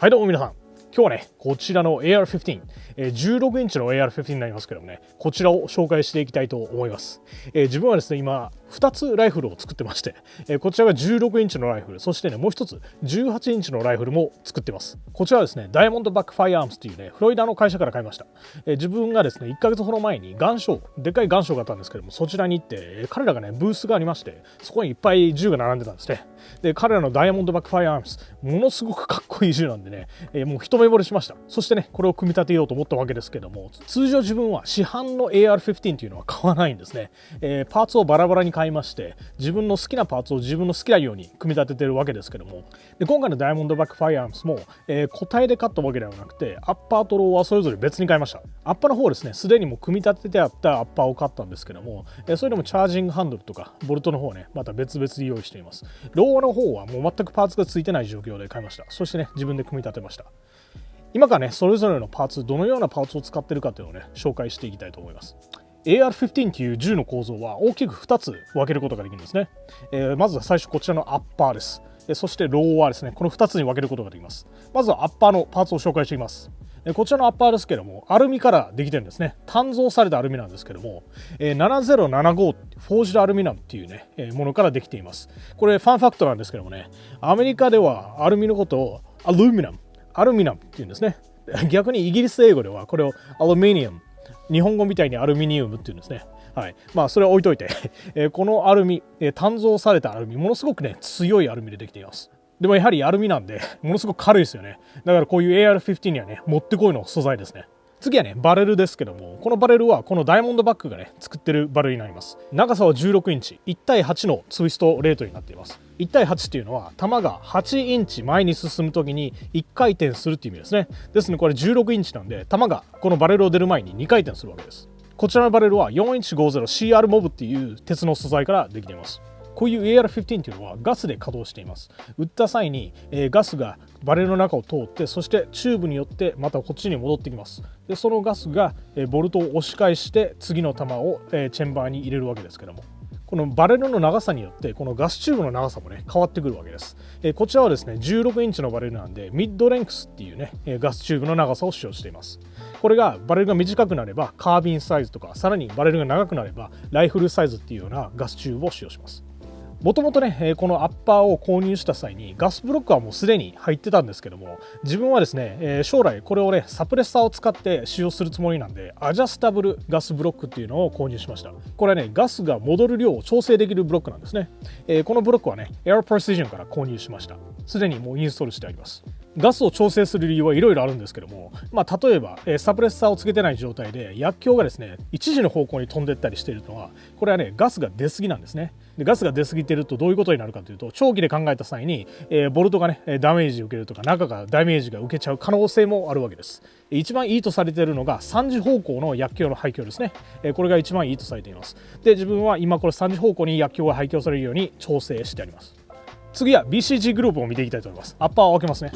はいどうも皆さん、今日はねこちらの AR15、16インチの AR15 になりますけどもね、こちらを紹介していきたいと思います。自分はですね今2つライフルを作ってまして、こちらが16インチのライフル、そしてねもう一つ18インチのライフルも作ってます。こちらはですねダイヤモンドバックファイアームスというねフロリダの会社から買いました。自分がですね1ヶ月ほど前にガンショー、でっかいガンショーがあったんですけども、そちらに行って彼らがねブースがありまして、そこにいっぱい銃が並んでたんですね。で彼らのダイヤモンドバックファイアームス、ものすごくかっこいい銃なんでね、もう一目惚れしました。そしてねこれを組み立てようと思ったわけですけども、通常自分は市販の AR15 というのは買わないんですね。パーツをバラバラに買いまして、自分の好きなパーツを自分の好きなように組み立ててるわけですけども、で今回のダイヤモンドバックファイアームスも、個体で買ったわけではなくて、アッパーとローはそれぞれ別に買いました。アッパーの方はですねすでにもう組み立ててあったアッパーを買ったんですけども、それでもチャージングハンドルとかボルトの方をねまた別々に用意しています。ローの方はもう全くパーツがついてない状況で買いました。そしてね自分で組み立てました。今からねそれぞれのパーツ、どのようなパーツを使っているかというのをね紹介していきたいと思います。AR15 という銃の構造は大きく2つ分けることができるんですね。まずは最初こちらのアッパーです。そしてローはですねこの2つに分けることができます。まずはアッパーのパーツを紹介していきます。こちらのアッパーですけども、アルミからできてるんですね。鍛造されたアルミなんですけども、7075フォージドアルミナムっていうねものからできています。これファンファクトなんですけどもね、アメリカではアルミのことをアルミナムっていうんですね。逆にイギリス英語ではこれをアルミニウム、日本語みたいにアルミニウムっていうんですね。はい、まあそれは置いといてこのアルミ、鍛造されたアルミ、ものすごくね強いアルミでできています。でもやはりアルミなんでものすごく軽いですよね。だからこういう AR15 にはねもってこいの素材ですね。次はねバレルですけども、このバレルはこのダイヤモンドバッグがね作ってるバレルになります。長さは16インチ、1対8のツイストレートになっています。1対8っていうのは弾が8インチ前に進むときに1回転するっていう意味ですね。ですのでこれ16インチなんで、弾がこのバレルを出る前に2回転するわけです。こちらのバレルは 4150CR モブっていう鉄の素材からできています。こういう AR15 というのはガスで稼働しています。撃った際に、ガスがバレルの中を通って、そしてチューブによってまたこっちに戻ってきます。でそのガスが、ボルトを押し返して次の弾を、チェンバーに入れるわけですけども、このバレルの長さによってこのガスチューブの長さもね変わってくるわけです。こちらはですね16インチのバレルなんで、ミッドレンクスっていうねガスチューブの長さを使用しています。これがバレルが短くなればカービンサイズとか、さらにバレルが長くなればライフルサイズっていうようなガスチューブを使用します。もともとねこのアッパーを購入した際にガスブロックはもうすでに入ってたんですけども、自分はですね将来これをねサプレッサーを使って使用するつもりなんで、アジャスタブルガスブロックっていうのを購入しました。これはねガスが戻る量を調整できるブロックなんですね。このブロックはね Air Precision から購入しました。すでにもうインストールしてあります。ガスを調整する理由はいろいろあるんですけども、例えばサプレッサーをつけてない状態で薬莢がですね一時の方向に飛んでったりしているのは、これはねガスが出過ぎなんですね。でガスが出過ぎてるとどういうことになるかというと、長期で考えた際に、ボルトがねダメージを受けるとか、中がダメージが受けちゃう可能性もあるわけです。一番いいとされているのが3時方向の薬莢の排気量ですね。これが一番いいとされています。で自分は今これ3時方向に薬莢が排気されるように調整してあります。次は BCG グループを見ていきたいと思います。アッパーを開けますね。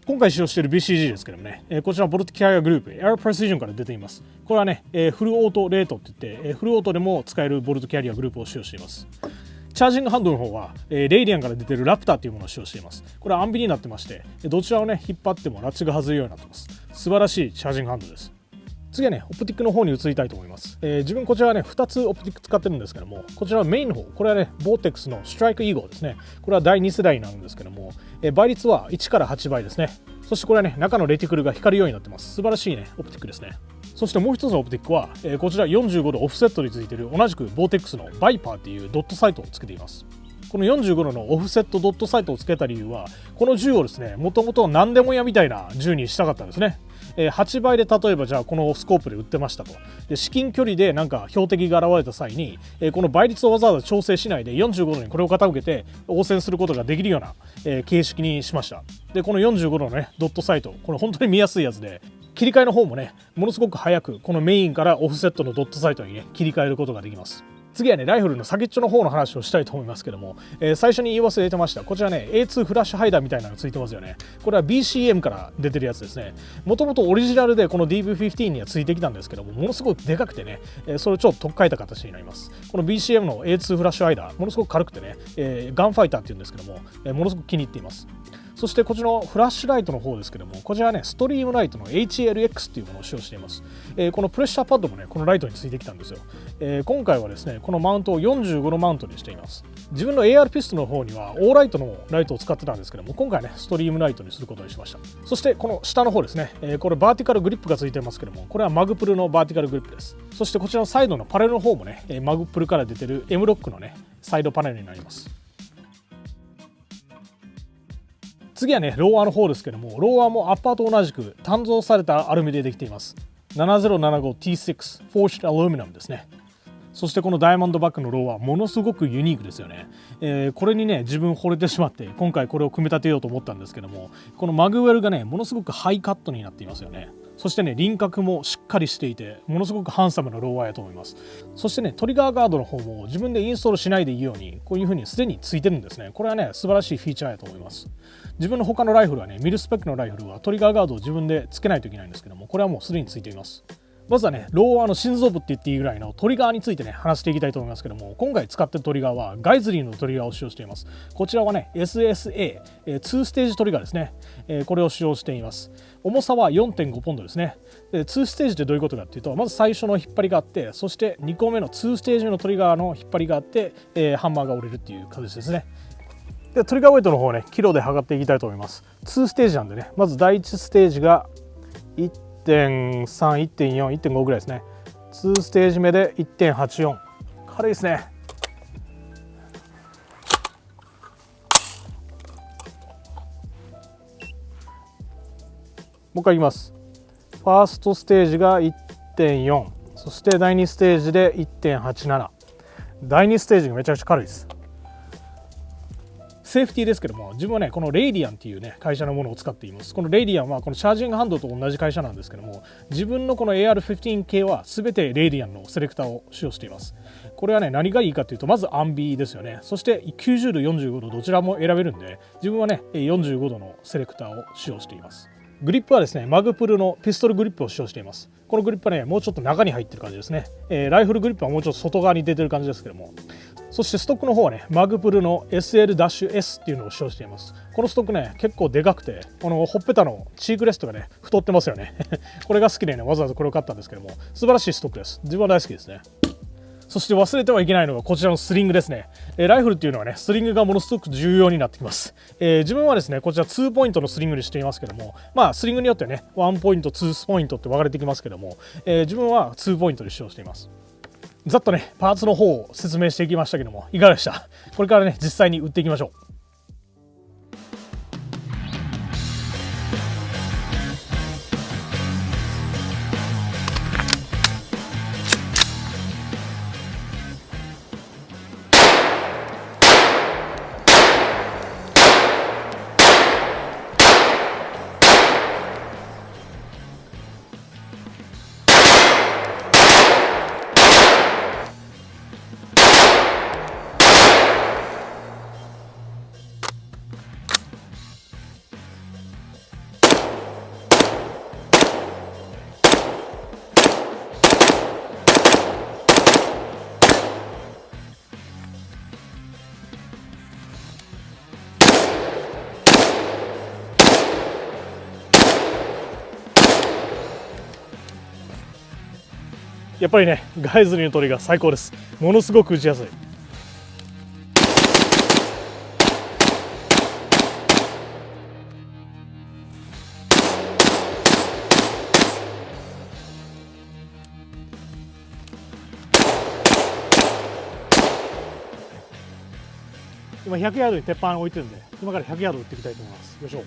今回使用している BCG ですけどもね、こちらボルトキャリアグループ Air Precision から出ています。これはね、フルオートレートって言って、フルオートでも使えるボルトキャリアグループを使用しています。チャージングハンドルの方は、レイディアンから出ているラプターというものを使用しています。これはアンビになってまして、どちらをね引っ張ってもラッチが外れるようになっています。素晴らしいチャージングハンドルです。次はねオプティックの方に移りたいと思います。自分こちらはね2つオプティック使ってるんですけども、こちらはメインの方、これはねボーテックスのストライクイーゴーですね。これは第2世代になるんですけども、倍率は1から8倍ですね。そしてこれはね中のレティクルが光るようになってます。素晴らしいねオプティックですね。そしてもう一つのオプティックは、こちら45度オフセットについている同じくボーテックスのバイパーっていうドットサイトをつけています。この45度のオフセットドットサイトをつけた理由は、この銃をですねもともと何でも屋みたいな銃にしたかったんですね。8倍で例えばじゃあこのスコープで撃ってましたと。で至近距離でなんか標的が現れた際に、この倍率をわざわざ調整しないで45度にこれを傾けて応戦することができるような、形式にしました。でこの45度のねドットサイト、これ本当に見やすいやつで、切り替えの方もねものすごく早くこのメインからオフセットのドットサイトにね切り替えることができます。次はね、ライフルの先っちょの方の話をしたいと思いますけども、最初に言い忘れてました。こちらね、A2 フラッシュハイダーみたいなのがついてますよね。これは BCM から出てるやつですね。もともとオリジナルでこの DV15 にはついてきたんですけども、ものすごくでかくてね、それをちょっと取っ換えた形になります。この BCM の A2 フラッシュハイダー、ものすごく軽くてね、ガンファイターっていうんですけども、ものすごく気に入っています。そしてこちらのフラッシュライトの方ですけども、こちらはね、ストリームライトの HLX っていうものを使用しています。このプレッシャーパッドもね、このライトについてきたんですよ。今回はですね、このマウントを45のマウントにしています。自分の AR ピストルの方にはオーライトのライトを使ってたんですけども、今回ね、ストリームライトにすることにしました。そしてこの下の方ですね、これバーティカルグリップがついてますけども、これはマグプルのバーティカルグリップです。そしてこちらのサイドのパネルの方もね、マグプルから出てる M ロックのね、サイドパネルになります。次はね、ローアーの方ですけども、ローアーもアッパーと同じく鍛造されたアルミでできています。7075T6 Forged Aluminum ですね。そしてこのダイヤモンドバックのローはものすごくユニークですよね。これにね自分惚れてしまって今回これを組み立てようと思ったんですけども、このマグウェルがねものすごくハイカットになっていますよね。そしてね輪郭もしっかりしていてものすごくハンサムなローワーやと思います。そしてねトリガーガードの方も自分でインストールしないでいいようにこういう風にすでについてるんですね。これはね素晴らしいフィーチャーやと思います。自分の他のライフルはねミルスペックのライフルはトリガーガードを自分でつけないといけないんですけども、これはもうすでについています。まずはね、ローワーの心臓部って言っていいぐらいのトリガーについてね、話していきたいと思いますけども、今回使っているトリガーはガイズリーのトリガーを使用しています。こちらはね、SSA、2ステージトリガーですね。これを使用しています。重さは 4.5 ポンドですね。で、2ステージってどういうことかっていうと、まず最初の引っ張りがあって、そして2個目の2ステージ目のトリガーの引っ張りがあって、ハンマーが折れるっていう形ですね。で、トリガーウェイトの方をね、キロで測っていきたいと思います。2ステージなんでね、まず第1ステージが1.3、1.4、1.5 ぐらいですね。2ステージ目で 1.84。軽いですね。もう一回いきます。ファーストステージが 1.4、そして第2ステージで 1.87。第2ステージがめちゃくちゃ軽いです。セーフティーですけども、自分はねこのレイディアンっていうね会社のものを使っています。このレイディアンはこのチャージングハンドと同じ会社なんですけども、自分のこの AR15 系は全てレイディアンのセレクターを使用しています。これはね何がいいかというと、まずアンビですよね。そして90度45度どちらも選べるんで、自分はね45度のセレクターを使用しています。グリップはですねマグプルのピストルグリップを使用しています。このグリップはねもうちょっと中に入ってる感じですね。ライフルグリップはもうちょっと外側に出てる感じですけども、そしてストックの方はねマグプルの SL-S っていうのを使用しています。このストックね結構でかくて、このほっぺたのチークレストがね太ってますよねこれが好きでねわざわざこれを買ったんですけども、素晴らしいストックです。自分は大好きですね。そして忘れてはいけないのがこちらのスリングですね。ライフルっていうのはねスリングがものすごく重要になってきます。自分はですねこちら2ポイントのスリングにしていますけども、まあスリングによってね1ポイント2ポイントって分かれてきますけども、自分は2ポイントで使用しています。ざっとねパーツの方を説明していきましたけども、いかがでした？これからね実際に売っていきましょう。やっぱりねガイズリーのトリガー最高です。ものすごく打ちやすい。今100ヤードに鉄板を置いてるんで、今から100ヤード打っていきたいと思います。よいしょ。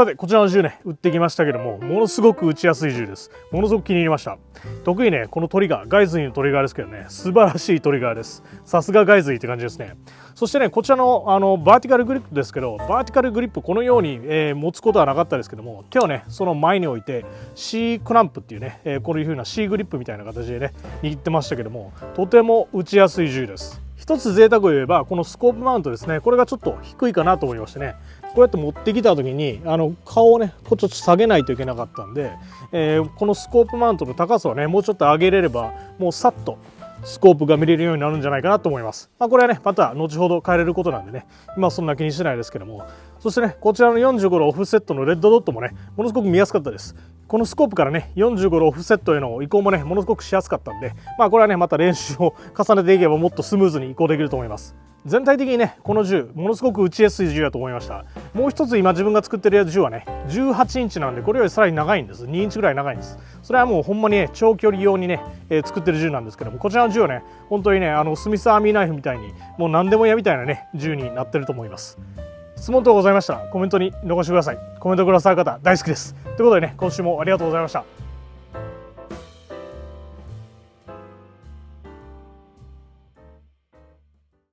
さてこちらの銃ね撃ってきましたけども、ものすごく撃ちやすい銃です。ものすごく気に入りました。特にねこのトリガー、ガイズイのトリガーですけどね、素晴らしいトリガーです。さすがガイズイって感じですね。そしてねこちらのバーティカルグリップですけど、バーティカルグリップこのように、持つことはなかったですけども、今日はねその前に置いて C クランプっていうね、こういう風な C グリップみたいな形でね握ってましたけども、とても撃ちやすい銃です。一つ贅沢を言えばこのスコープマウントですね、これがちょっと低いかなと思いましてね、こうやって持ってきた時に顔をねこうちょっと下げないといけなかったんで、このスコープマウントの高さをねもうちょっと上げれれば、もうさっとスコープが見れるようになるんじゃないかなと思います。これはねまた後ほど変えれることなんでね、今そんな気にしてないですけども。そしてねこちらの45のオフセットのレッドドットもねものすごく見やすかったです。このスコープからね45のオフセットへの移行もねものすごくしやすかったんで、これはねまた練習を重ねていけばもっとスムーズに移行できると思います。全体的にねこの銃ものすごく撃ちやすい銃だと思いました。もう一つ今自分が作ってる銃はね18インチなんで、これよりさらに長いんです。2インチぐらい長いんです。それはもうほんまにね長距離用にね、作ってる銃なんですけども、こちらの銃はね本当にねスミスアーミーナイフみたいにもう何でもやみたいなね銃になってると思います。質問等ございましたらコメントに残してください。コメントくださる方大好きです。ということでね今週もありがとうございました。